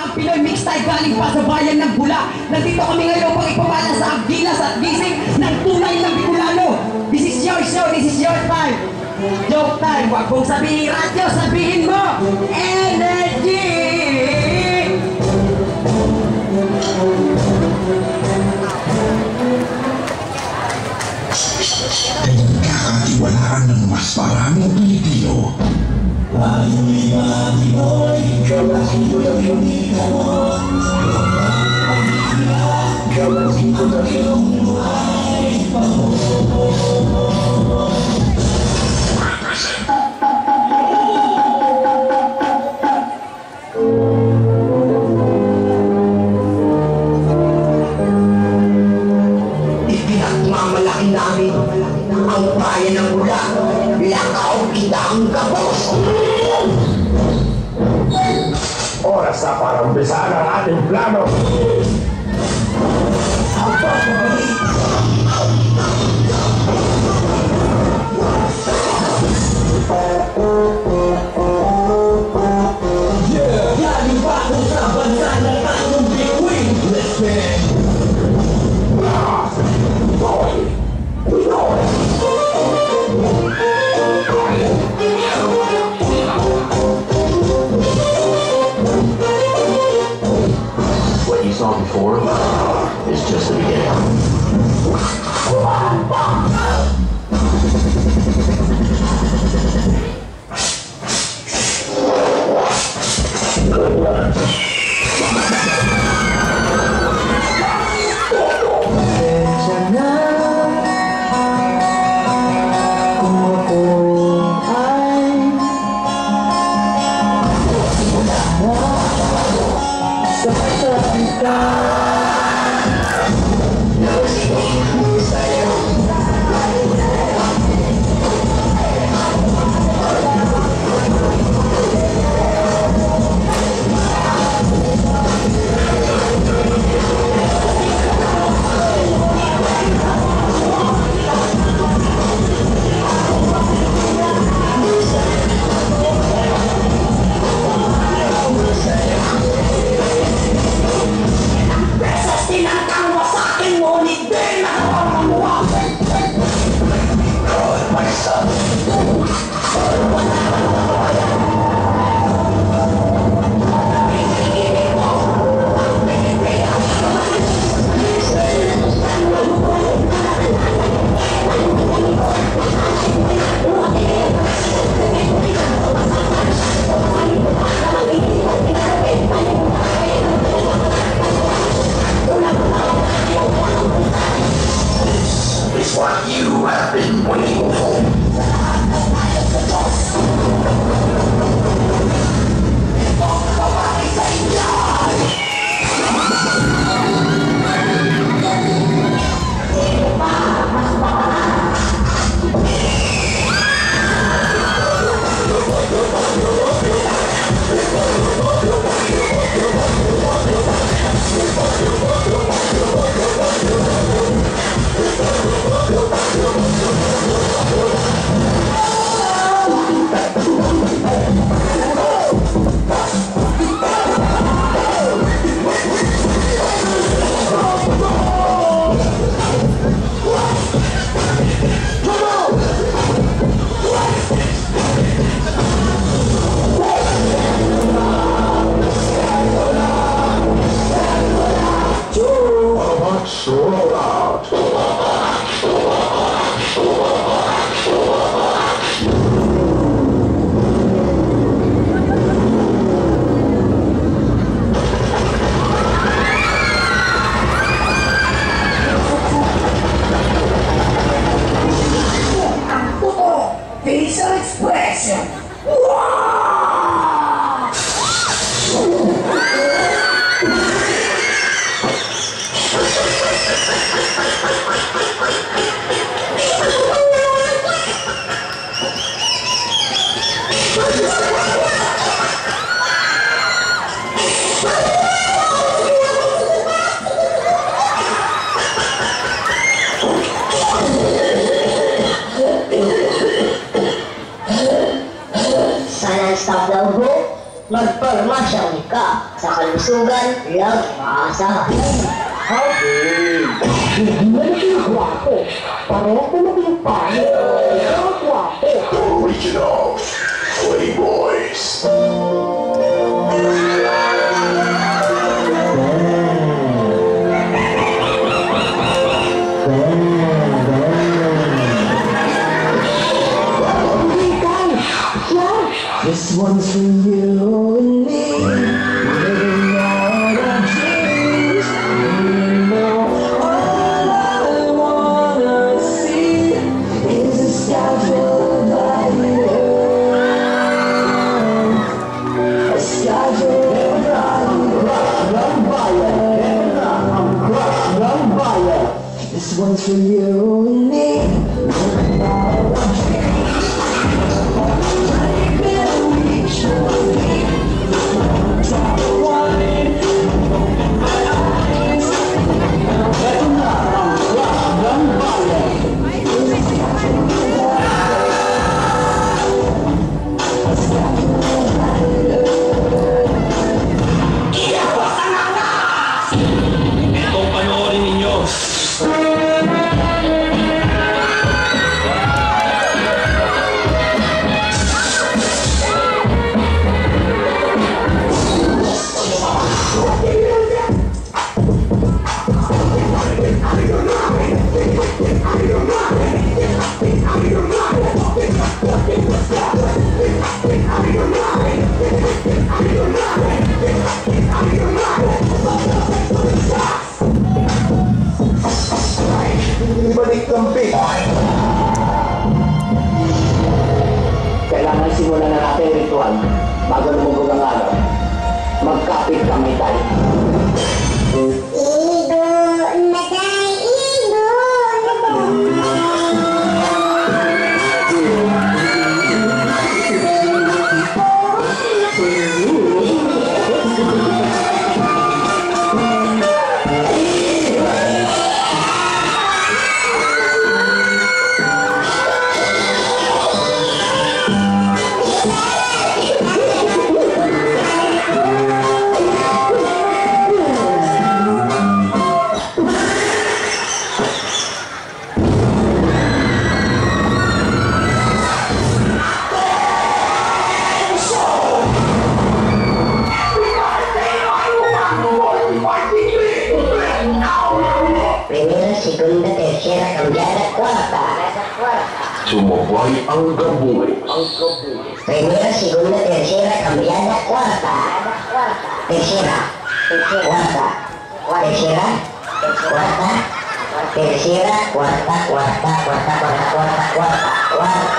ang Pinoy Mix Style galing pa sa bayan ng Bula. Nandito kami ngayon pang ipamana sa agdilas at gising ng tunay ng Bicolano. This is your show, this is your time. Joke time, wag mong sabihin radyo, sabihin mo energy! Pinagkakatiwalaan ng mas maraming Pilipino. Tayo mga Pinoy, kapatid ko ng Pilipino. Kapatid ko ng Pinoy. Ipinagmamalaki namin ang bayan ng Bula. Lakaw kita ang kapos. Oras na para umpisahan ang ating plano. Galing pa ako sa bansa ng anong bituin. Listen. What you saw before is just the beginning. Magpormasyong ka sa kalusugan lang maasahan. Okay. Hindi na pinagwapo. Pareho ko na pinagpahin. Pero gwapo. Original Playboys. This one's for you and me. Living out our dreams. You know, all I wanna see is a sky full of light. A sky full of light. This one's for you and me. Living out our dreams. Itong panoorin ninyo. Ibalik kampi. Kailangan simulan na natin yung ritual bago lumubog ang araw. Magkapit kamay tayo. Igo na tayo, igo na tayo. Primera, segunda, tercera, cambiada, cuarta. Sumabay ang gaboy. Primera, segunda, tercera, cambiada, cuarta. Tercera, cuarta. Tercera, cuarta. Tercera, cuarta, cuarta, cuarta, cuarta, cuarta, cuarta, cuarta.